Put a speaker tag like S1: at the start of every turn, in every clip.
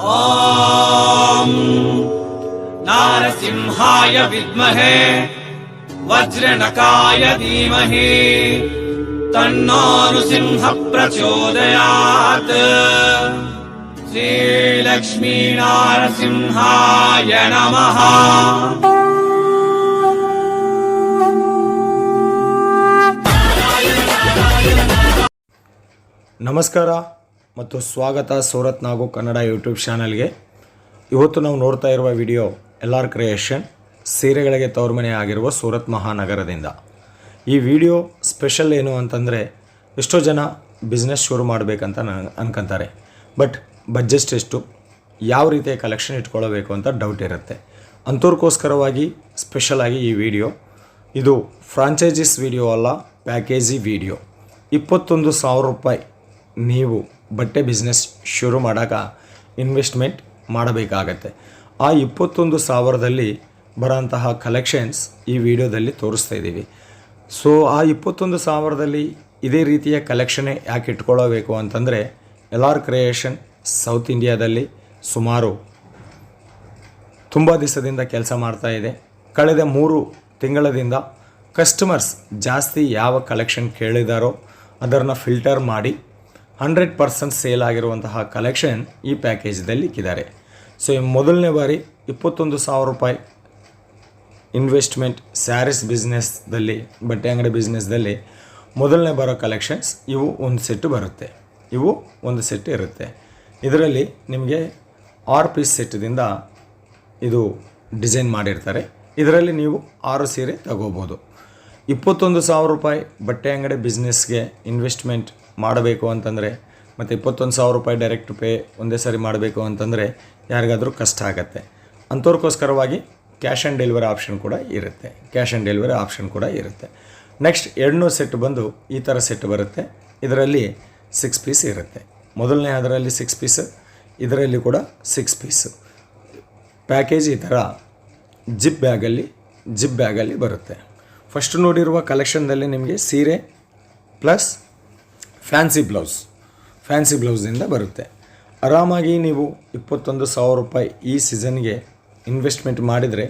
S1: ॐ नारसिंहाय विद्महे वज्रनकाय धीमहि तन्नो नृसिंहः प्रचोदयात्। श्रीलक्ष्मी नारसिंहाय नमः।
S2: ನಮಸ್ಕಾರ ಮತ್ತು ಸ್ವಾಗತ ಸೂರತ್ ನಾಗು ಕನ್ನಡ ಯೂಟ್ಯೂಬ್ ಚಾನಲ್ಗೆ. ಇವತ್ತು ನಾವು ನೋಡ್ತಾ ಇರುವ ವಿಡಿಯೋ LR ಕ್ರಿಯೇಷನ್ ಸೀರೆಗಳಿಗೆ ತವರುಮನೆ ಆಗಿರುವ ಸೂರತ್ ಮಹಾನಗರದಿಂದ. ಈ ವಿಡಿಯೋ ಸ್ಪೆಷಲ್ ಏನು ಅಂತಂದರೆ, ಎಷ್ಟೋ ಜನ ಬಿಸ್ನೆಸ್ ಶುರು ಮಾಡಬೇಕಂತ ಅನ್ಕೊಂತಾರೆ, ಬಟ್ ಬಡ್ಜೆಟ್ ಎಷ್ಟು, ಯಾವ ರೀತಿಯ ಕಲೆಕ್ಷನ್ ಇಟ್ಕೊಳ್ಳಬೇಕು ಅಂತ ಡೌಟ್ ಇರುತ್ತೆ. ಅಂಥವ್ರಿಗೋಸ್ಕರವಾಗಿ ಸ್ಪೆಷಲಾಗಿ ಈ ವಿಡಿಯೋ. ಇದು ಫ್ರಾಂಚೈಸೀಸ್ ವಿಡಿಯೋ ಅಲ್ಲ, ಪ್ಯಾಕೇಜಿ ವಿಡಿಯೋ. 21,000 ರೂಪಾಯಿ ನೀವು ಬಟ್ಟೆ ಬಿಸ್ನೆಸ್ ಶುರು ಮಾಡೋಕೆ ಇನ್ವೆಸ್ಟ್ಮೆಂಟ್ ಮಾಡಬೇಕಾಗತ್ತೆ. ಆ 21,000ದಲ್ಲಿ ಬರೋಂತಹ ಕಲೆಕ್ಷನ್ಸ್ ಈ ವಿಡಿಯೋದಲ್ಲಿ ತೋರಿಸ್ತಾ ಇದ್ದೀವಿ. ಸೊ ಆ 21,000ದಲ್ಲಿ ಇದೇ ರೀತಿಯ ಕಲೆಕ್ಷನ್ನೇ ಯಾಕೆ ಇಟ್ಕೊಳ್ಳಬೇಕು ಅಂತಂದರೆ, LR ಕ್ರಿಯೇಷನ್ ಸೌತ್ ಇಂಡಿಯಾದಲ್ಲಿ ಸುಮಾರು ತುಂಬ ದಿವಸದಿಂದ ಕೆಲಸ ಮಾಡ್ತಾ ಇದೆ. ಕಳೆದ 3 ತಿಂಗಳದಿಂದ ಕಸ್ಟಮರ್ಸ್ ಜಾಸ್ತಿ ಯಾವ ಕಲೆಕ್ಷನ್ ಕೇಳಿದಾರೋ ಅದನ್ನು ಫಿಲ್ಟರ್ ಮಾಡಿ 100% ಸೇಲ್ ಆಗಿರುವಂತಹ ಕಲೆಕ್ಷನ್ ಈ ಪ್ಯಾಕೇಜಲ್ಲಿ ಇಕ್ಕಿದ್ದಾರೆ. ಸೊ ಮೊದಲನೇ ಬಾರಿ 21,000 ರೂಪಾಯಿ ಇನ್ವೆಸ್ಟ್ಮೆಂಟ್ ಸ್ಯಾರೀಸ್ ಬಿಸ್ನೆಸ್ದಲ್ಲಿ, ಬಟ್ಟೆ ಅಂಗಡಿ ಬಿಸ್ನೆಸ್ದಲ್ಲಿ ಮೊದಲನೇ ಬರೋ ಕಲೆಕ್ಷನ್ಸ್ ಇವು ಒಂದು ಸೆಟ್ಟು ಬರುತ್ತೆ. ಇವು ಒಂದು ಸೆಟ್ ಇರುತ್ತೆ. ಇದರಲ್ಲಿ ನಿಮಗೆ 6 ಪೀಸ್ ಸೆಟ್ಟಿಂದ ಇದು ಡಿಸೈನ್ ಮಾಡಿರ್ತಾರೆ. ಇದರಲ್ಲಿ ನೀವು 6 ಸೀರೆ ತಗೋಬೋದು. 21,000 ರೂಪಾಯಿ ಬಟ್ಟೆ ಅಂಗಡಿ ಬಿಸ್ನೆಸ್ಗೆ ಇನ್ವೆಸ್ಟ್ಮೆಂಟ್ ಮಾಡಬೇಕು ಅಂತಂದರೆ, ಮತ್ತು 21,000 ರೂಪಾಯಿ ಡೈರೆಕ್ಟ್ ಪೇ ಒಂದೇ ಸಾರಿ ಮಾಡಬೇಕು ಅಂತಂದರೆ ಯಾರಿಗಾದರೂ ಕಷ್ಟ ಆಗುತ್ತೆ. ಅಂಥವ್ರಿಗೋಸ್ಕರವಾಗಿ ಕ್ಯಾಶ್ ಆನ್ ಡೆಲಿವರಿ ಆಪ್ಷನ್ ಕೂಡ ಇರುತ್ತೆ. ನೆಕ್ಸ್ಟ್ 2 ಸೆಟ್ ಬಂದು ಈ ಥರ ಸೆಟ್ ಬರುತ್ತೆ. ಇದರಲ್ಲಿ 6 ಪೀಸ್ ಇರುತ್ತೆ. ಮೊದಲನೇ ಅದರಲ್ಲಿ 6 ಪೀಸ್, ಇದರಲ್ಲಿ ಕೂಡ 6 ಪೀಸು. ಪ್ಯಾಕೇಜ್ ಈ ಥರ ಜಿಪ್ ಬ್ಯಾಗಲ್ಲಿ ಬರುತ್ತೆ. ಫಸ್ಟ್ ನೋಡಿರುವ ಕಲೆಕ್ಷನ್ದಲ್ಲಿ ನಿಮಗೆ ಸೀರೆ ಪ್ಲಸ್ ಫ್ಯಾನ್ಸಿ ಬ್ಲೌಸಿಂದ ಬರುತ್ತೆ. ಆರಾಮಾಗಿ ನೀವು 21,000 ರೂಪಾಯಿ ಈ ಸೀಸನ್ಗೆ ಇನ್ವೆಸ್ಟ್ಮೆಂಟ್ ಮಾಡಿದರೆ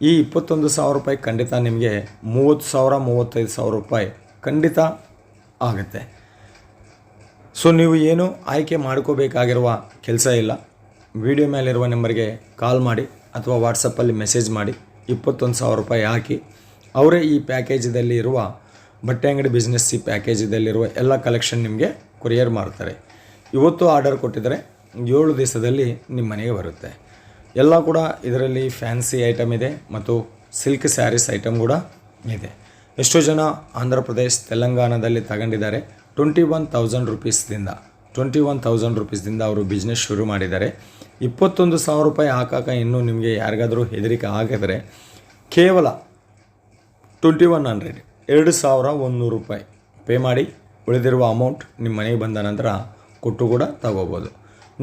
S2: ಈ 21,000 ರೂಪಾಯಿ ಖಂಡಿತ ನಿಮಗೆ 30,000-35,000 ರೂಪಾಯಿ ಖಂಡಿತ ಆಗುತ್ತೆ. ಸೊ ನೀವು ಏನು ಆಯ್ಕೆ ಮಾಡ್ಕೋಬೇಕಾಗಿರುವ ಕೆಲಸ ಇಲ್ಲ. ವಿಡಿಯೋ ಮೇಲಿರುವ ನಂಬರ್ಗೆ ಕಾಲ್ ಮಾಡಿ ಅಥವಾ ವಾಟ್ಸಪ್ಪಲ್ಲಿ ಮೆಸೇಜ್ ಮಾಡಿ 21,000 ರೂಪಾಯಿ ಹಾಕಿ ಅವರೇ ಈ ಪ್ಯಾಕೇಜಲ್ಲಿ ಇರುವ ಬಟ್ಟೆ ಅಂಗಡಿ ಬಿಸ್ನೆಸ್ ಈ ಪ್ಯಾಕೇಜಲ್ಲಿರುವ ಎಲ್ಲ ಕಲೆಕ್ಷನ್ ನಿಮಗೆ ಕೊರಿಯರ್ ಮಾಡ್ತಾರೆ. ಇವತ್ತು ಆರ್ಡರ್ ಕೊಟ್ಟಿದ್ದರೆ 7 ದಿವಸದಲ್ಲಿ ನಿಮ್ಮ ಮನೆಗೆ ಬರುತ್ತೆ. ಎಲ್ಲ ಕೂಡ ಇದರಲ್ಲಿ ಫ್ಯಾನ್ಸಿ ಐಟಮ್ ಇದೆ ಮತ್ತು ಸಿಲ್ಕ್ ಸ್ಯಾರೀಸ್ ಐಟಮ್ ಕೂಡ ಇದೆ. ಎಷ್ಟೋ ಜನ ಆಂಧ್ರ ಪ್ರದೇಶ್ ತೆಲಂಗಾಣದಲ್ಲಿ ತಗೊಂಡಿದ್ದಾರೆ. 21,000 ರೂಪೀಸ್ದಿಂದ ಅವರು ಬಿಸ್ನೆಸ್ ಶುರು ಮಾಡಿದ್ದಾರೆ. 21,000 ರೂಪಾಯಿ ಹಾಕೋಕೆ ಇನ್ನೂ ನಿಮಗೆ ಯಾರಿಗಾದರೂ ಹೆದರಿಕೆ ಆಗಿದ್ರೆ ಕೇವಲ 2,100 2,100 ರೂಪಾಯಿ ಪೇ ಮಾಡಿ ಉಳಿದಿರುವ ಅಮೌಂಟ್ ನಿಮ್ಮ ಮನೆಗೆ ಬಂದ ನಂತರ ಕೊಟ್ಟು ಕೂಡ ತಗೋಬೋದು.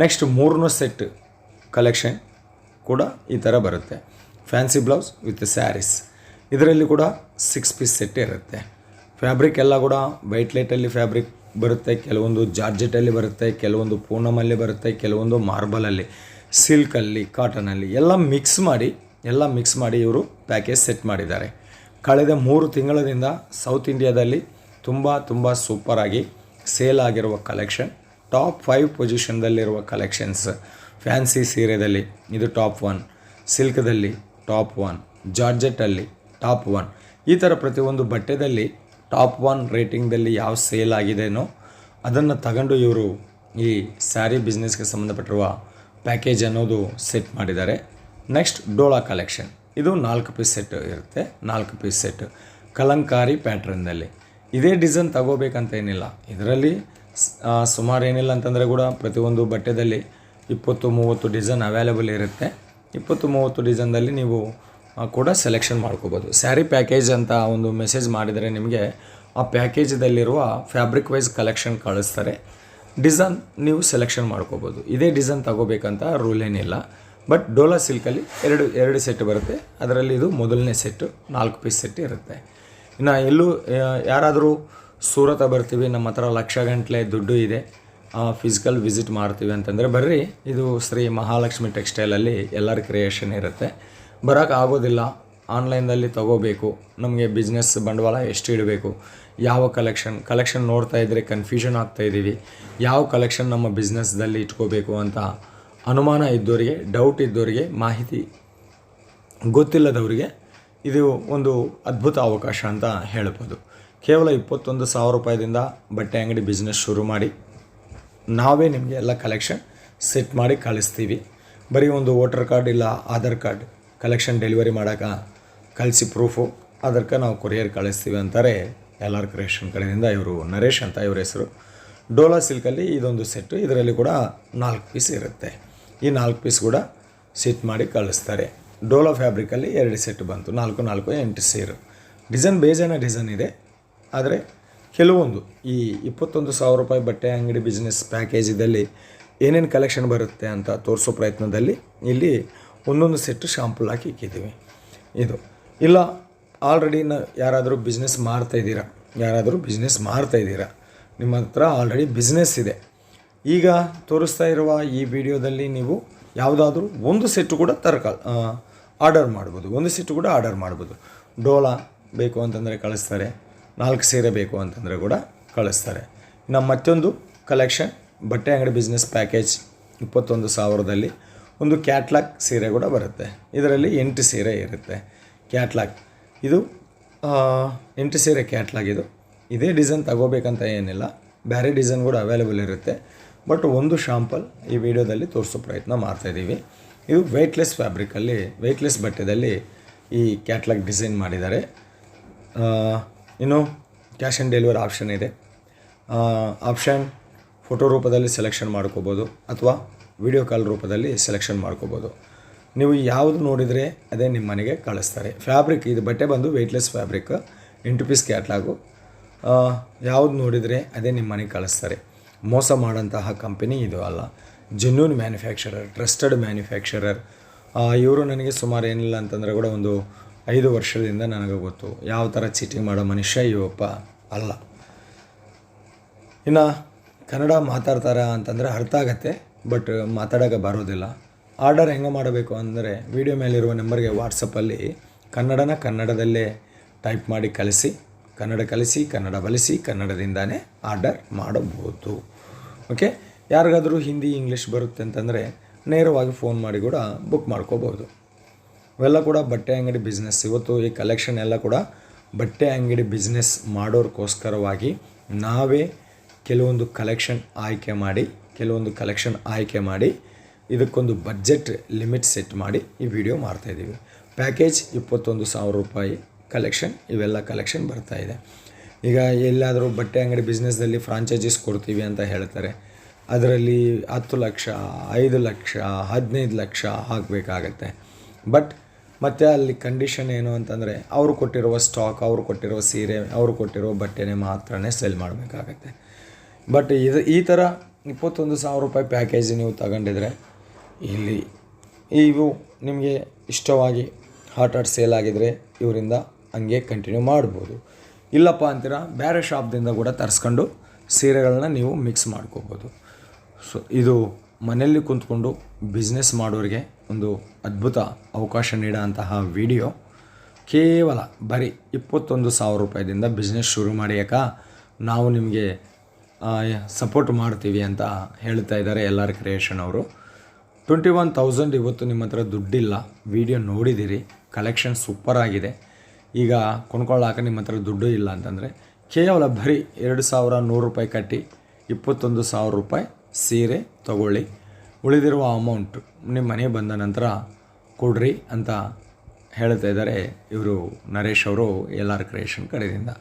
S2: ನೆಕ್ಸ್ಟ್ 3 ಸೆಟ್ ಕಲೆಕ್ಷನ್ ಕೂಡ ಈ ಥರ ಬರುತ್ತೆ. ಫ್ಯಾನ್ಸಿ ಬ್ಲೌಸ್ ವಿತ್ ಸ್ಯಾರೀಸ್, ಇದರಲ್ಲಿ ಕೂಡ 6 ಪೀಸ್ ಸೆಟ್ ಇರುತ್ತೆ. ಫ್ಯಾಬ್ರಿಕ್ ಎಲ್ಲ ಕೂಡ ವೈಟ್ ಲೈಟಲ್ಲಿ ಫ್ಯಾಬ್ರಿಕ್ ಬರುತ್ತೆ, ಕೆಲವೊಂದು ಜಾರ್ಜೆಟಲ್ಲಿ ಬರುತ್ತೆ, ಕೆಲವೊಂದು ಪೂನಮಲ್ಲಿ ಬರುತ್ತೆ, ಕೆಲವೊಂದು ಮಾರ್ಬಲಲ್ಲಿ, ಸಿಲ್ಕಲ್ಲಿ, ಕಾಟನಲ್ಲಿ ಎಲ್ಲ ಮಿಕ್ಸ್ ಮಾಡಿ ಇವರು ಪ್ಯಾಕೇಜ್ ಸೆಟ್ ಮಾಡಿದ್ದಾರೆ. ಕಳೆದ 3 ತಿಂಗಳಿಂದ ಸೌತ್ ಇಂಡಿಯಾದಲ್ಲಿ ತುಂಬ ಸೂಪರಾಗಿ ಸೇಲ್ ಆಗಿರುವ ಕಲೆಕ್ಷನ್, ಟಾಪ್ 5 ಪೊಸಿಷನ್ದಲ್ಲಿರುವ ಕಲೆಕ್ಷನ್ಸ್. ಫ್ಯಾನ್ಸಿ ಸೀರೆದಲ್ಲಿ ಇದು ಟಾಪ್ 1, ಸಿಲ್ಕ್ದಲ್ಲಿ ಟಾಪ್ 1, ಜಾರ್ಜೆಟಲ್ಲಿ ಟಾಪ್ 1. ಈ ಥರ ಪ್ರತಿಯೊಂದು ಬಟ್ಟೆದಲ್ಲಿ ಟಾಪ್ 1 ರೇಟಿಂಗ್ದಲ್ಲಿ ಯಾವ ಸೇಲ್ ಆಗಿದೆನೋ ಅದನ್ನು ತಗೊಂಡು ಇವರು ಈ ಸ್ಯಾರಿ ಬಿಸ್ನೆಸ್ಗೆ ಸಂಬಂಧಪಟ್ಟಿರುವ ಪ್ಯಾಕೇಜ್ ಅನ್ನೋದು ಸೆಟ್ ಮಾಡಿದ್ದಾರೆ. ನೆಕ್ಸ್ಟ್ ಡೋಲಾ ಕಲೆಕ್ಷನ್, ಇದು 4 ಪೀಸ್ ಸೆಟ್ ಇರುತ್ತೆ. 4 ಪೀಸ್ ಸೆಟ್ ಕಲಂಕಾರಿ ಪ್ಯಾಟ್ರನ್ನಲ್ಲಿ. ಇದೇ ಡಿಸೈನ್ ತಗೋಬೇಕಂತ ಏನಿಲ್ಲ. ಇದರಲ್ಲಿ ಸುಮಾರು ಏನಿಲ್ಲ ಅಂತಂದರೆ ಕೂಡ ಪ್ರತಿಯೊಂದು ಬಟ್ಟೆದಲ್ಲಿ 20-30 ಡಿಸೈನ್ ಅವೈಲೇಬಲ್ ಇರುತ್ತೆ. 20-30 ಡಿಸೈನ್ದಲ್ಲಿ ನೀವು ಕೂಡ ಸೆಲೆಕ್ಷನ್ ಮಾಡ್ಕೋಬೋದು. ಸ್ಯಾರಿ ಪ್ಯಾಕೇಜ್ ಅಂತ ಒಂದು ಮೆಸೇಜ್ ಮಾಡಿದರೆ ನಿಮಗೆ ಆ ಪ್ಯಾಕೇಜದಲ್ಲಿರುವ ಫ್ಯಾಬ್ರಿಕ್ ವೈಸ್ ಕಲೆಕ್ಷನ್ ಕಳಿಸ್ತಾರೆ. ಡಿಸೈನ್ ನೀವು ಸೆಲೆಕ್ಷನ್ ಮಾಡ್ಕೋಬೋದು. ಇದೇ ಡಿಸೈನ್ ತಗೋಬೇಕಂತ ರೂಲ್ ಏನಿಲ್ಲ. ಬಟ್ ಡೋಲಾ ಸಿಲ್ಕಲ್ಲಿ ಎರಡು ಸೆಟ್ ಬರುತ್ತೆ. ಅದರಲ್ಲಿ ಇದು ಮೊದಲನೇ ಸೆಟ್ಟು 4 ಪೀಸ್ ಸೆಟ್ ಇರುತ್ತೆ. ಇನ್ನು ಎಲ್ಲೂ ಯಾರಾದರೂ ಸೂರತ ಬರ್ತೀವಿ, ನಮ್ಮ ಹತ್ರ ಲಕ್ಷ ಗಂಟಲೆ ದುಡ್ಡು ಇದೆ, ಫಿಸಿಕಲ್ ವಿಸಿಟ್ ಮಾಡ್ತೀವಿ ಅಂತಂದರೆ ಬರ್ರಿ. ಇದು ಶ್ರೀ ಮಹಾಲಕ್ಷ್ಮಿ ಟೆಕ್ಸ್ಟೈಲಲ್ಲಿ ಎಲ್ಲರ ಕ್ರಿಯೇಷನ್ ಇರುತ್ತೆ. ಬರೋಕ್ಕೆ ಆಗೋದಿಲ್ಲ, ಆನ್ಲೈನ್ದಲ್ಲಿ ತೊಗೋಬೇಕು, ನಮಗೆ ಬಿಸ್ನೆಸ್ ಬಂಡವಾಳ ಎಷ್ಟು ಇಡಬೇಕು, ಯಾವ ಕಲೆಕ್ಷನ್ ನೋಡ್ತಾ ಇದ್ದರೆ ಕನ್ಫ್ಯೂಷನ್ ಆಗ್ತಾಯಿದ್ದೀವಿ, ಯಾವ ಕಲೆಕ್ಷನ್ ನಮ್ಮ ಬಿಸ್ನೆಸ್ದಲ್ಲಿ ಇಟ್ಕೋಬೇಕು ಅಂತ ಅನುಮಾನ ಇದ್ದವರಿಗೆ, ಡೌಟ್ ಇದ್ದವರಿಗೆ, ಮಾಹಿತಿ ಗೊತ್ತಿಲ್ಲದವರಿಗೆ ಇದು ಒಂದು ಅದ್ಭುತ ಅವಕಾಶ ಅಂತ ಹೇಳ್ಬೋದು. ಕೇವಲ 21,000 ರೂಪಾಯಿದಿಂದ ಬಟ್ಟೆ ಅಂಗಡಿ ಬಿಸ್ನೆಸ್ ಶುರು ಮಾಡಿ ನಾವೇ ನಿಮಗೆ ಎಲ್ಲ ಕಲೆಕ್ಷನ್ ಸೆಟ್ ಮಾಡಿ ಕಳಿಸ್ತೀವಿ. ಬರೀ ಒಂದು ವೋಟರ್ ಕಾರ್ಡ್ ಇಲ್ಲ ಆಧಾರ್ ಕಾರ್ಡ್ ಕಲೆಕ್ಷನ್ ಡೆಲಿವರಿ ಮಾಡೋಕೆ ಕಳಿಸಿ ಪ್ರೂಫು, ಅದಕ್ಕೆ ನಾವು ಕೊರಿಯರ್ ಕಳಿಸ್ತೀವಿ ಅಂತಾರೆ LR ಕ್ರಿಯೇಷನ್ ಕಡೆಯಿಂದ. ಇವರು ನರೇಶ್ ಅಂತ ಇವ್ರ ಹೆಸರು. ಡೋಲಾ ಸಿಲ್ಕಲ್ಲಿ ಇದೊಂದು ಸೆಟ್ಟು, ಇದರಲ್ಲಿ ಕೂಡ 4 ಪೀಸ್ ಇರುತ್ತೆ. ಈ 4 ಪೀಸ್ ಕೂಡ ಸೆಟ್ ಮಾಡಿ ಕಳಿಸ್ತಾರೆ. ಡೋಲಾ ಫ್ಯಾಬ್ರಿಕಲ್ಲಿ 2 ಸೆಟ್ ಬಂತು, 4 8 ಸೇರು. ಡಿಸೈನ್ ಬೇಜಾನ ಡಿಸೈನ್ ಇದೆ, ಆದರೆ ಕೆಲವೊಂದು ಈ 21,000 ರೂಪಾಯಿ ಬಟ್ಟೆ ಅಂಗಡಿ ಬಿಸ್ನೆಸ್ ಪ್ಯಾಕೇಜಿದಲ್ಲಿ ಏನೇನು ಕಲೆಕ್ಷನ್ ಬರುತ್ತೆ ಅಂತ ತೋರಿಸೋ ಪ್ರಯತ್ನದಲ್ಲಿ ಇಲ್ಲಿ ಒಂದೊಂದು ಸೆಟ್ಟು ಶಾಂಪಲ್ ಹಾಕಿ ಇಕ್ಕಿದ್ದೀವಿ. ಇದು ಇಲ್ಲ ಆಲ್ರೆಡಿ ಯಾರಾದರೂ ಬಿಸ್ನೆಸ್ ಮಾಡ್ತಾಯಿದ್ದೀರಾ, ನಿಮ್ಮ ಹತ್ರ ಆಲ್ರೆಡಿ ಬಿಸ್ನೆಸ್ ಇದೆ, ಈಗ ತೋರಿಸ್ತಾ ಇರುವ ಈ ವಿಡಿಯೋದಲ್ಲಿ ನೀವು ಯಾವುದಾದ್ರೂ ಒಂದು ಸೆಟ್ಟು ಕೂಡ ಆರ್ಡರ್ ಮಾಡ್ಬೋದು. ಡೋಲಾ ಬೇಕು ಅಂತಂದರೆ ಕಳಿಸ್ತಾರೆ, 4 ಸೀರೆ ಬೇಕು ಅಂತಂದರೆ ಕೂಡ ಕಳಿಸ್ತಾರೆ. ನಮ್ಮ ಮತ್ತೊಂದು ಕಲೆಕ್ಷನ್ ಬಟ್ಟೆ ಅಂಗಡಿ ಬಿಸ್ನೆಸ್ ಪ್ಯಾಕೇಜ್ 21,000ದಲ್ಲಿ ಒಂದು ಕ್ಯಾಟ್ಲಾಗ್ ಸೀರೆ ಕೂಡ ಬರುತ್ತೆ. ಇದರಲ್ಲಿ 8 ಸೀರೆ ಇರುತ್ತೆ. ಕ್ಯಾಟ್ಲಾಗ್ ಇದು 8 ಸೀರೆ ಕ್ಯಾಟ್ಲಾಗ್. ಇದೇ ಡಿಸೈನ್ ತಗೋಬೇಕಂತ ಏನಿಲ್ಲ, ಬೇರೆ ಡಿಸೈನ್ ಕೂಡ ಅವೈಲೇಬಲ್ ಇರುತ್ತೆ. ಬಟ್ ಒಂದು ಶಾಂಪಲ್ ಈ ವಿಡಿಯೋದಲ್ಲಿ ತೋರಿಸೋ ಪ್ರಯತ್ನ ಮಾಡ್ತಾಯಿದ್ದೀವಿ. ಇದು ವೆಯ್ಟ್ಲೆಸ್ ಬಟ್ಟೆದಲ್ಲಿ ಈ ಕ್ಯಾಟ್ಲಾಗ್ ಡಿಸೈನ್ ಮಾಡಿದ್ದಾರೆ. ಇನ್ನು ಕ್ಯಾಶ್ ಆನ್ ಡೆಲಿವರಿ ಆಪ್ಷನ್ ಇದೆ. ಆಪ್ಷನ್ ಫೋಟೋ ರೂಪದಲ್ಲಿ ಸೆಲೆಕ್ಷನ್ ಮಾಡ್ಕೋಬೋದು ಅಥವಾ ವಿಡಿಯೋ ಕಾಲ್ ರೂಪದಲ್ಲಿ ಸೆಲೆಕ್ಷನ್ ಮಾಡ್ಕೋಬೋದು. ನೀವು ಯಾವುದು ನೋಡಿದರೆ ಅದೇ ನಿಮ್ಮ ಮನೆಗೆ ಕಳಿಸ್ತಾರೆ. ಫ್ಯಾಬ್ರಿಕ್ ಇದು ಬಟ್ಟೆ ಬಂದು ವೆಯ್ಟ್ಲೆಸ್ ಫ್ಯಾಬ್ರಿಕ್, 8 ಪೀಸ್ ಕ್ಯಾಟ್ಲಾಗು. ಯಾವುದು ನೋಡಿದರೆ ಅದೇ ನಿಮ್ಮ ಮನೆಗೆ ಕಳಿಸ್ತಾರೆ. ಮೋಸ ಮಾಡೋಂತಹ ಕಂಪನಿ ಇದು ಅಲ್ಲ, ಜೆನ್ಯೂನ್ ಮ್ಯಾನುಫ್ಯಾಕ್ಚರರ್, ಟ್ರಸ್ಟೆಡ್ ಮ್ಯಾನುಫ್ಯಾಕ್ಚರರ್. ಇವರು ನನಗೆ ಸುಮಾರು ಏನಿಲ್ಲ ಅಂತಂದರೆ ಕೂಡ ಒಂದು 5 ವರ್ಷದಿಂದ ನನಗೆ ಗೊತ್ತು. ಯಾವ ಥರ ಚೀಟಿಂಗ್ ಮಾಡೋ ಮನುಷ್ಯ ಇವಪ್ಪ ಅಲ್ಲ. ಇನ್ನು ಕನ್ನಡ ಮಾತಾಡ್ತಾರ ಅಂತಂದರೆ ಅರ್ಥ ಆಗತ್ತೆ, ಬಟ್ ಮಾತಾಡೋಕೆ ಬರೋದಿಲ್ಲ. ಆರ್ಡರ್ ಹೆಂಗೆ ಮಾಡಬೇಕು ಅಂದರೆ ವಿಡಿಯೋ ಮೇಲಿರುವ ನಂಬರ್ಗೆ ವಾಟ್ಸಪ್ಪಲ್ಲಿ ಕನ್ನಡದಲ್ಲೇ ಟೈಪ್ ಮಾಡಿ ಕಳಿಸಿ, ಕನ್ನಡ ಬಳಸಿ ಕನ್ನಡದಿಂದನೇ ಆರ್ಡರ್ ಮಾಡಬಹುದು. ಓಕೆ, ಯಾರಿಗಾದರೂ ಹಿಂದಿ ಇಂಗ್ಲೀಷ್ ಬರುತ್ತೆ ಅಂತಂದರೆ ನೇರವಾಗಿ ಫೋನ್ ಮಾಡಿ ಕೂಡ ಬುಕ್ ಮಾಡ್ಕೋಬೋದು. ಇವೆಲ್ಲ ಕೂಡ ಬಟ್ಟೆ ಅಂಗಡಿ ಬಿಸ್ನೆಸ್. ಇವತ್ತು ಈ ಕಲೆಕ್ಷನ್ ಎಲ್ಲ ಕೂಡ ಬಟ್ಟೆ ಅಂಗಡಿ ಬಿಸ್ನೆಸ್ ಮಾಡೋರ್ಗೋಸ್ಕರವಾಗಿ ನಾವೇ ಕೆಲವೊಂದು ಕಲೆಕ್ಷನ್ ಆಯ್ಕೆ ಮಾಡಿ ಇದಕ್ಕೊಂದು ಬಡ್ಜೆಟ್ ಲಿಮಿಟ್ ಸೆಟ್ ಮಾಡಿ ಈ ವಿಡಿಯೋ ಮಾಡ್ತಾಯಿದ್ದೀವಿ. ಪ್ಯಾಕೇಜ್ 21,000 ರೂಪಾಯಿ ಕಲೆಕ್ಷನ್, ಇವೆಲ್ಲ ಕಲೆಕ್ಷನ್ ಬರ್ತಾಯಿದೆ. ಈಗ ಎಲ್ಲಾದರೂ ಬಟ್ಟೆ ಅಂಗಡಿ ಬಿಸ್ನೆಸ್ದಲ್ಲಿ ಫ್ರಾಂಚೈಸೀಸ್ ಕೊಡ್ತೀವಿ ಅಂತ ಹೇಳ್ತಾರೆ, ಅದರಲ್ಲಿ 10 ಲಕ್ಷ 5 ಲಕ್ಷ 15 ಲಕ್ಷ ಹಾಕಬೇಕಾಗತ್ತೆ. ಬಟ್ ಮತ್ತು ಅಲ್ಲಿ ಕಂಡೀಷನ್ ಏನು ಅಂತಂದರೆ ಅವರು ಕೊಟ್ಟಿರುವ ಸ್ಟಾಕ್, ಅವರು ಕೊಟ್ಟಿರುವ ಸೀರೆ, ಅವರು ಕೊಟ್ಟಿರುವ ಬಟ್ಟೆನೇ ಮಾತ್ರನೇ ಸೆಲ್ ಮಾಡಬೇಕಾಗತ್ತೆ. ಬಟ್ ಈ ಥರ 21,000 ರೂಪಾಯಿ ಪ್ಯಾಕೇಜ್ ನೀವು ತಗೊಂಡಿದ್ರೆ ಇಲ್ಲಿ ಇವು ನಿಮಗೆ ಇಷ್ಟವಾಗಿ ಹಾಟ್ ಸೇಲ್ ಆಗಿದರೆ ಇವರಿಂದ ಹಂಗೆ ಕಂಟಿನ್ಯೂ ಮಾಡ್ಬೋದು. ಇಲ್ಲಪ್ಪ ಅಂತೀರಾ ಬೇರೆ ಶಾಪ್ದಿಂದ ಕೂಡ ತರಿಸ್ಕೊಂಡು ಸೀರೆಗಳನ್ನ ನೀವು ಮಿಕ್ಸ್ ಮಾಡ್ಕೋಬೋದು. ಸೊ ಇದು ಮನೆಯಲ್ಲಿ ಕುಂತ್ಕೊಂಡು ಬಿಸ್ನೆಸ್ ಮಾಡೋರಿಗೆ ಒಂದು ಅದ್ಭುತ ಅವಕಾಶ ನೀಡೋಂತಹ ವಿಡಿಯೋ. ಕೇವಲ ಬರೀ 21,000 ರೂಪಾಯಿದಿಂದ ಬಿಸ್ನೆಸ್ ಶುರು ಮಾಡಿಯಾಕ ನಾವು ನಿಮಗೆ ಸಪೋರ್ಟ್ ಮಾಡ್ತೀವಿ ಅಂತ ಹೇಳ್ತಾ ಇದ್ದಾರೆ LR ಕ್ರಿಯೇಷನ್ ಅವರು. 21,000 ಇವತ್ತು ನಿಮ್ಮ ಹತ್ರ ದುಡ್ಡಿಲ್ಲ, ವಿಡಿಯೋ ನೋಡಿದ್ದೀರಿ, ಕಲೆಕ್ಷನ್ ಸೂಪರ್ ಆಗಿದೆ. ಈಗ ಕೊಂಡ್ಕೊಳ್ಳಾಕ ನಿಮ್ಮ ಹತ್ರ ದುಡ್ಡು ಇಲ್ಲ ಅಂತಂದರೆ ಕೇವಲ ಬರೀ 2,100 ರೂಪಾಯಿ ಕಟ್ಟಿ 21,000 ರೂಪಾಯಿ ಸೀರೆ ತಗೊಳ್ಳಿ. ಉಳಿದಿರುವ ಅಮೌಂಟ್ ನಿಮ್ಮ ಮನೆಗೆ ಬಂದ ನಂತರ ಕೊಡ್ರಿ ಅಂತ ಹೇಳ್ತಾ ಇದ್ದಾರೆ ಇವರು ನರೇಶ್ ಅವರು LR ಕ್ರಿಯೇಷನ್ ಕಡೆಯಿಂದ.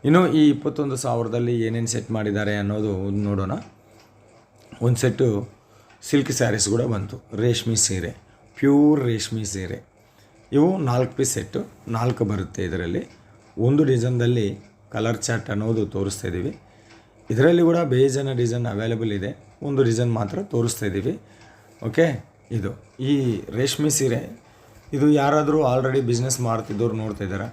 S2: ಇನ್ನು ಈ 21,000ದಲ್ಲಿ ಏನೇನು ಸೆಟ್ ಮಾಡಿದ್ದಾರೆ ಅನ್ನೋದು ನೋಡೋಣ. ಒಂದು ಸೆಟ್ಟು ಸಿಲ್ಕ್ ಸ್ಯಾರೀಸ್ ಕೂಡ ಬಂತು, ರೇಷ್ಮೆ ಸೀರೆ, ಪ್ಯೂರ್ ರೇಷ್ಮೆ ಸೀರೆ. ಇವು 4 ಪೀಸ್ ಸೆಟ್ಟು, 4 ಬರುತ್ತೆ. ಇದರಲ್ಲಿ ಒಂದು ಡಿಸೈನ್ದಲ್ಲಿ ಕಲರ್ ಚಾರ್ಟ್ ಅನ್ನೋದು ತೋರಿಸ್ತಾ ಇದ್ದೀವಿ. ಇದರಲ್ಲಿ ಕೂಡ ಬೇಜಾನ ಡಿಸೈನ್ ಅವೈಲೇಬಲ್ ಇದೆ, ಒಂದು ಡಿಸೈನ್ ಮಾತ್ರ ತೋರಿಸ್ತಾ ಇದ್ದೀವಿ. ಓಕೆ, ಇದು ಈ ರೇಷ್ಮೆ ಸೀರೆ, ಇದು ಯಾರಾದರೂ ಆಲ್ರೆಡಿ ಬಿಸ್ನೆಸ್ ಮಾಡ್ತಿದ್ದವ್ರು ನೋಡ್ತಾ ಇದ್ದಾರೆ.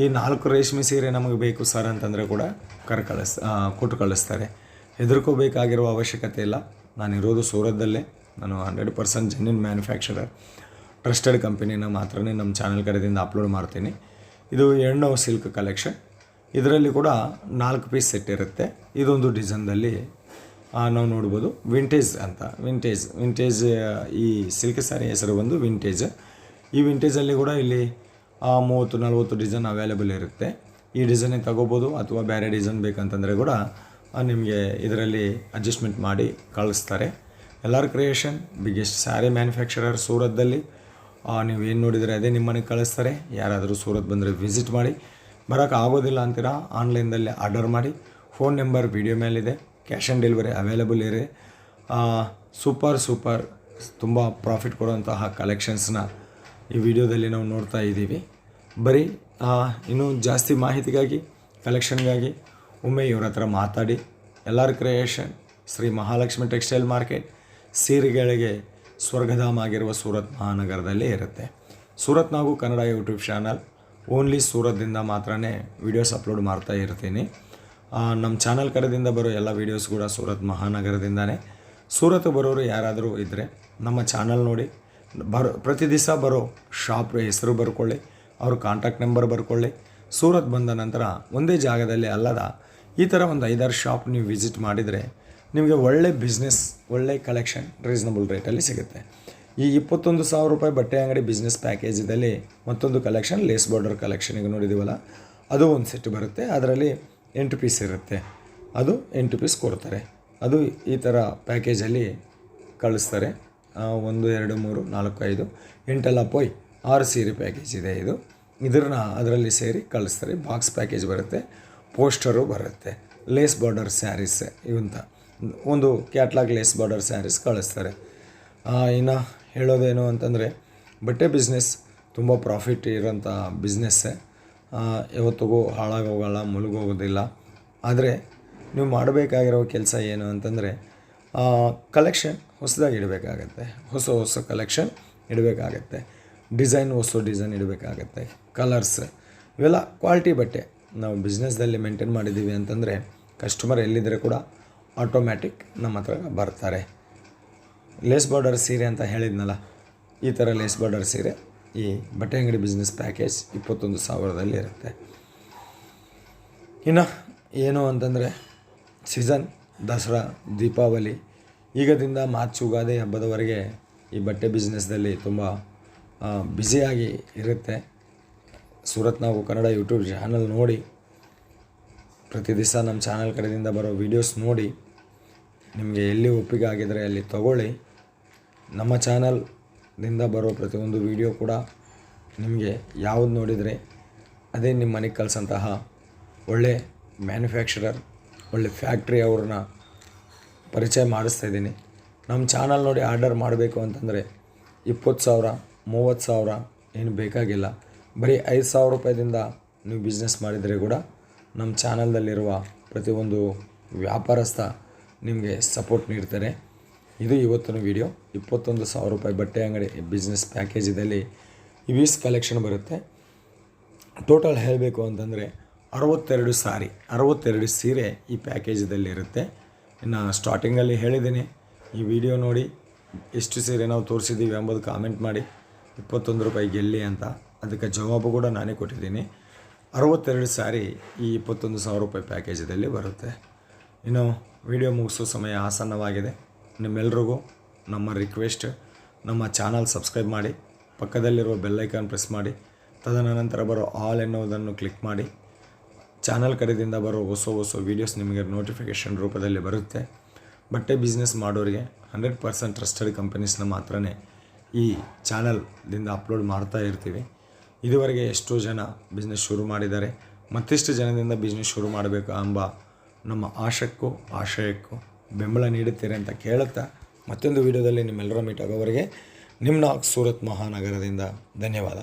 S2: ಈ 4 ರೇಷ್ಮೆ ಸೀರೆ ನಮಗೆ ಬೇಕು ಸರ್ ಅಂತಂದರೆ ಕೂಡ ಕೊಟ್ಟು ಕಳಿಸ್ತಾರೆ. ಹೆದರ್ಕೋಬೇಕಾಗಿರುವ ಅವಶ್ಯಕತೆ ಇಲ್ಲ. ನಾನಿರೋದು ಸೂರತ್ದಲ್ಲೇ. ನಾನು 100% ಜೆನ್ಯೂನ್ ಮ್ಯಾನುಫ್ಯಾಕ್ಚರರ್. ಟ್ರಸ್ಟೆಡ್ ಕಂಪನಿನ ಮಾತ್ರ ನಮ್ಮ ಚಾನಲ್ ಕಡೆಯಿಂದ ಅಪ್ಲೋಡ್ ಮಾಡ್ತೀನಿ. ಇದು ಹೆಣ್ಣು ಸಿಲ್ಕ್ ಕಲೆಕ್ಷನ್. ಇದರಲ್ಲಿ ಕೂಡ 4 ಪೀಸ್ ಸೆಟ್ ಇರುತ್ತೆ. ಇದೊಂದು ಡಿಸೈನ್ದಲ್ಲಿ ನಾವು ನೋಡ್ಬೋದು. ವಿಂಟೇಜ್ ಅಂತ, ವಿಂಟೇಜ್ ಈ ಸಿಲ್ಕ್ ಸ್ಯಾರಿ ಹೆಸರು ಬಂದು ವಿಂಟೇಜ್. ಈ ವಿಂಟೇಜಲ್ಲಿ ಕೂಡ ಇಲ್ಲಿ 30-40 ಡಿಸೈನ್ ಅವೈಲೇಬಲ್ ಇರುತ್ತೆ. ಈ ಡಿಸೈನೇ ತಗೋಬೋದು, ಅಥವಾ ಬೇರೆ ಡಿಸೈನ್ ಬೇಕಂತಂದರೆ ಕೂಡ ನಿಮಗೆ ಇದರಲ್ಲಿ ಅಡ್ಜಸ್ಟ್ಮೆಂಟ್ ಮಾಡಿ ಕಳಿಸ್ತಾರೆ. LR creation biggest sari manufacturer ಸೂರತ್ದಲ್ಲಿ. ನೀವು ಏನು ನೋಡಿದರೆ ಅದೇ ನಿಮ್ಮ ಮನೆಗೆ ಕಳಿಸ್ತಾರೆ. ಯಾರಾದರೂ ಸೂರತ್ ಬಂದರೆ ವಿಸಿಟ್ ಮಾಡಿ. ಬರೋಕ್ಕೆ ಆಗೋದಿಲ್ಲ ಅಂತೀರಾ, ಆನ್ಲೈನ್ದಲ್ಲಿ ಆರ್ಡರ್ ಮಾಡಿ. ಫೋನ್ ನಂಬರ್ ವಿಡಿಯೋ ಮೇಲಿದೆ. ಕ್ಯಾಶ್ ಆನ್ ಡೆಲಿವರಿ ಅವೈಲೇಬಲ್ ಇದೆ. ಸೂಪರ್ ತುಂಬ ಪ್ರಾಫಿಟ್ ಕೊಡುವಂತಹ ಕಲೆಕ್ಷನ್ಸ್ನ ಈ ವಿಡಿಯೋದಲ್ಲಿ ನಾವು ನೋಡ್ತಾ ಇದ್ದೀವಿ. ಬರೀ ಇನ್ನೂ ಜಾಸ್ತಿ ಮಾಹಿತಿಗಾಗಿ, ಕಲೆಕ್ಷನ್ಗಾಗಿ ಒಮ್ಮೆ ಇವ್ರ ಹತ್ರ ಮಾತಾಡಿ. LR creation, Shri Mahalakshmi textile market, ಸೀರೆಗಳಿಗೆ ಸ್ವರ್ಗಧಾಮ ಆಗಿರುವ ಸೂರತ್ ಮಹಾನಗರದಲ್ಲಿ ಇರುತ್ತೆ. ಸೂರತ್ ನಾವು ಕನ್ನಡ ಯೂಟ್ಯೂಬ್ ಚಾನಲ್ ಓನ್ಲಿ ಸೂರತ್ದಿಂದ ಮಾತ್ರ ವೀಡಿಯೋಸ್ ಅಪ್ಲೋಡ್ ಮಾಡ್ತಾ ಇರ್ತೀನಿ. ನಮ್ಮ ಚಾನಲ್ ಕಡೆಯಿಂದ ಬರೋ ಎಲ್ಲ ವೀಡಿಯೋಸ್ ಕೂಡ ಸೂರತ್ ಮಹಾನಗರದಿಂದನೇ. ಸೂರತ್ ಬರೋರು ಯಾರಾದರೂ ಇದ್ದರೆ ನಮ್ಮ ಚಾನಲ್ ನೋಡಿ ಪ್ರತಿ ದಿವಸ ಬರೋ ಶಾಪ್ ಹೆಸರು ಬರ್ಕೊಳ್ಳಿ, ಅವ್ರ ಕಾಂಟ್ಯಾಕ್ಟ್ ನಂಬರ್ ಬರ್ಕೊಳ್ಳಿ. ಸೂರತ್ ಬಂದ ನಂತರ ಒಂದೇ ಜಾಗದಲ್ಲಿ ಅಲ್ಲದ ಈ ಥರ ಒಂದು 5-6 ಶಾಪ್ ನೀವು ವಿಸಿಟ್ ಮಾಡಿದರೆ ನಿಮಗೆ ಒಳ್ಳೆ ಬಿಸ್ನೆಸ್, ಒಳ್ಳೆ ಕಲೆಕ್ಷನ್ ರೀಸನಬಲ್ ರೇಟಲ್ಲಿ ಸಿಗುತ್ತೆ. ಈ 21,000 ರೂಪಾಯಿ ಬಟ್ಟೆ ಅಂಗಡಿ ಬಿಸ್ನೆಸ್ ಪ್ಯಾಕೇಜಿದಲ್ಲಿ ಮತ್ತೊಂದು ಕಲೆಕ್ಷನ್ ಲೇಸ್ ಬಾರ್ಡರ್ ಕಲೆಕ್ಷನ್ ಈಗ ನೋಡಿದ್ದೀವಲ್ಲ, ಅದು ಒಂದು ಸೆಟ್ ಬರುತ್ತೆ. ಅದರಲ್ಲಿ 8 ಪೀಸ್ ಇರುತ್ತೆ. ಅದು 8 ಪೀಸ್ ಕೊಡ್ತಾರೆ. ಅದು ಈ ಥರ ಪ್ಯಾಕೇಜಲ್ಲಿ ಕಳಿಸ್ತಾರೆ. 1, 2, 3, 4, 5, 8 ಪೋಯ್ 6 ಸೀರೆ ಪ್ಯಾಕೇಜ್ ಇದೆ. ಇದನ್ನ ಅದರಲ್ಲಿ ಸೇರಿ ಕಳಿಸ್ತಾರೆ. ಬಾಕ್ಸ್ ಪ್ಯಾಕೇಜ್ ಬರುತ್ತೆ, ಪೋಸ್ಟರು ಬರುತ್ತೆ. ಲೇಸ್ ಬಾರ್ಡರ್ ಸ್ಯಾರೀಸ್ ಇವಂತ ಒಂದು ಕ್ಯಾಟ್ಲಾಗ್ ಲೇಸ್ ಬಾರ್ಡರ್ ಸ್ಯಾರೀಸ್ ಕಳಿಸ್ತಾರೆ. ಇನ್ನು ಹೇಳೋದೇನು ಅಂತಂದರೆ, ಬಟ್ಟೆ ಬಿಸ್ನೆಸ್ ತುಂಬ ಪ್ರಾಫಿಟ್ ಇರೋಂಥ ಬಿಸ್ನೆಸ್ಸೇ. ಯಾವತ್ತಿಗೂ ಹಾಳಾಗೋಗಲ್ಲ, ಮುಳುಗೋಗೋದಿಲ್ಲ. ಆದರೆ ನೀವು ಮಾಡಬೇಕಾಗಿರೋ ಕೆಲಸ ಏನು ಅಂತಂದರೆ, ಕಲೆಕ್ಷನ್ ಹೊಸದಾಗಿ ಇಡಬೇಕಾಗತ್ತೆ. ಹೊಸ ಕಲೆಕ್ಷನ್ ಇಡಬೇಕಾಗತ್ತೆ. ಹೊಸ ಡಿಸೈನ್ ಇಡಬೇಕಾಗತ್ತೆ. ಕಲರ್ಸ್ ಇವೆಲ್ಲ ಕ್ವಾಲಿಟಿ ಬಟ್ಟೆ ನಾವು ಬಿಸ್ನೆಸ್ದಲ್ಲಿ ಮೇಂಟೈನ್ ಮಾಡಿದ್ದೀವಿ ಅಂತಂದರೆ ಕಸ್ಟಮರ್ ಎಲ್ಲಿದ್ದರೆ ಕೂಡ ಆಟೋಮ್ಯಾಟಿಕ್ ನಮ್ಮ ಹತ್ರ ಬರ್ತಾರೆ. ಲೇಸ್ ಬಾರ್ಡರ್ ಸೀರೆ ಅಂತ ಹೇಳಿದ್ನಲ್ಲ, ಈ ಥರ ಲೇಸ್ ಬಾರ್ಡರ್ ಸೀರೆ ಈ ಬಟ್ಟೆ ಅಂಗಡಿ ಬಿಸ್ನೆಸ್ ಪ್ಯಾಕೇಜ್ 21,000ದಲ್ಲಿ ಇರುತ್ತೆ. ಇನ್ನು ಏನು ಅಂತಂದರೆ, ಸೀಸನ್ ದಸರಾ, ದೀಪಾವಳಿ ಈಗದಿಂದ ಮಾರ್ಚ್ ಯುಗಾದಿ ಹಬ್ಬದವರೆಗೆ ಈ ಬಟ್ಟೆ ಬಿಸ್ನೆಸ್ದಲ್ಲಿ ತುಂಬ ಬ್ಯುಸಿಯಾಗಿ ಇರುತ್ತೆ. ಸೂರತ್ ನಾವು ಕನ್ನಡ ಯೂಟ್ಯೂಬ್ ಚಾನಲ್ ನೋಡಿ, ಪ್ರತಿ ದಿವಸ ನಮ್ಮ ಚಾನಲ್ ಕಡೆಯಿಂದ ಬರೋ ವೀಡಿಯೋಸ್ ನೋಡಿ, ನಿಮಗೆ ಎಲ್ಲಿ ಒಪ್ಪಿಗೆ ಆಗಿದರೆ ಅಲ್ಲಿ ತಗೊಳ್ಳಿ. ನಮ್ಮ ಚಾನಲ್ನಿಂದ ಬರೋ ಪ್ರತಿಯೊಂದು ವೀಡಿಯೋ ಕೂಡ ನಿಮಗೆ ಯಾವುದು ನೋಡಿದರೆ ಅದೇ ನಿಮ್ಮ ಮನೆಗೆ ಕಳಿಸಂತಹ ಒಳ್ಳೆ ಮ್ಯಾನುಫ್ಯಾಕ್ಚರರ್, ಒಳ್ಳೆ ಫ್ಯಾಕ್ಟ್ರಿ ಅವ್ರನ್ನ ಪರಿಚಯ ಮಾಡಿಸ್ತಾಯಿದ್ದೀನಿ. ನಮ್ಮ ಚಾನಲ್ ನೋಡಿ ಆರ್ಡರ್ ಮಾಡಬೇಕು ಅಂತಂದರೆ 20,000, 30,000 ಏನು ಬೇಕಾಗಿಲ್ಲ. ಬರೀ 5,000 ರೂಪಾಯಿದಿಂದ ನೀವು ಬಿಸ್ನೆಸ್ ಮಾಡಿದರೆ ಕೂಡ ನಮ್ಮ ಚಾನಲ್ದಲ್ಲಿರುವ ಪ್ರತಿಯೊಂದು ವ್ಯಾಪಾರಸ್ಥ ನಿಮಗೆ ಸಪೋರ್ಟ್ ನೀಡ್ತಾರೆ. ಇದು ಇವತ್ತಿನ ವಿಡಿಯೋ. 21,000 ರೂಪಾಯಿ ಬಟ್ಟೆ ಅಂಗಡಿ ಬಿಸ್ನೆಸ್ ಪ್ಯಾಕೇಜಿದಲ್ಲಿ ಇವೀಸ್ ಕಲೆಕ್ಷನ್ ಬರುತ್ತೆ. ಟೋಟಲ್ ಹೇಳಬೇಕು ಅಂತಂದರೆ 62 ಸೀರೆ ಈ ಪ್ಯಾಕೇಜದಲ್ಲಿರುತ್ತೆ. ಇನ್ನು ಸ್ಟಾರ್ಟಿಂಗಲ್ಲಿ ಹೇಳಿದ್ದೀನಿ, ಈ ವಿಡಿಯೋ ನೋಡಿ ಎಷ್ಟು ಸೀರೆ ನಾವು ತೋರಿಸಿದ್ದೀವಿ ಎಂಬುದು ಕಾಮೆಂಟ್ ಮಾಡಿ. 21 ರೂಪಾಯಿ ಗೆಲ್ಲಿ ಅಂತ ಅದಕ್ಕೆ ಜವಾಬು ಕೂಡ ನಾನೇ ಕೊಟ್ಟಿದ್ದೀನಿ. 62 ಸ್ಯಾರಿ ಈ 21,000 ರೂಪಾಯಿ ಪ್ಯಾಕೇಜದಲ್ಲಿ ಬರುತ್ತೆ. ಇನ್ನು ವಿಡಿಯೋ ಮುಗಿಸೋ ಸಮಯ ಆಸನ್ನವಾಗಿದೆ. ನಿಮ್ಮೆಲ್ರಿಗೂ ನಮ್ಮ ರಿಕ್ವೆಸ್ಟ್, ನಮ್ಮ ಚಾನಲ್ ಸಬ್ಸ್ಕ್ರೈಬ್ ಮಾಡಿ, ಪಕ್ಕದಲ್ಲಿರುವ ಬೆಲ್ಲೈಕಾನ್ ಪ್ರೆಸ್ ಮಾಡಿ, ತದನಂತರ ಬರೋ ಆಲ್ ಎನ್ನುವುದನ್ನು ಕ್ಲಿಕ್ ಮಾಡಿ. ಚಾನಲ್ ಕಡೆಯಿಂದ ಬರೋ ಹೊಸ ವೀಡಿಯೋಸ್ ನಿಮಗೆ ನೋಟಿಫಿಕೇಷನ್ ರೂಪದಲ್ಲಿ ಬರುತ್ತೆ. ಬಟ್ಟೆ ಬಿಸ್ನೆಸ್ ಮಾಡೋರಿಗೆ 100% ಟ್ರಸ್ಟೆಡ್ ಕಂಪನೀಸ್ನ ಮಾತ್ರ ಈ ಚಾನಲ್ದಿಂದ ಅಪ್ಲೋಡ್ ಮಾಡ್ತಾ ಇರ್ತೀವಿ. ಇದುವರೆಗೆ ಎಷ್ಟೋ ಜನ ಬಿಸ್ನೆಸ್ ಶುರು ಮಾಡಿದ್ದಾರೆ. ಮತ್ತಿಷ್ಟು ಜನದಿಂದ ಬಿಸ್ನೆಸ್ ಶುರು ಮಾಡಬೇಕು ಎಂಬ ನಮ್ಮ ಆಶಯಕ್ಕೂ ಬೆಂಬಲ ನೀಡುತ್ತೀರಿ ಅಂತ ಕೇಳುತ್ತಾ, ಮತ್ತೊಂದು ವಿಡಿಯೋದಲ್ಲಿ ನಿಮ್ಮೆಲ್ಲರ ಮೀಟ್ ಆಗೋವರೆಗೆ ನಿಮ್ಮ ಸೂರತ್ ಮಹಾನಗರದಿಂದ ಧನ್ಯವಾದ.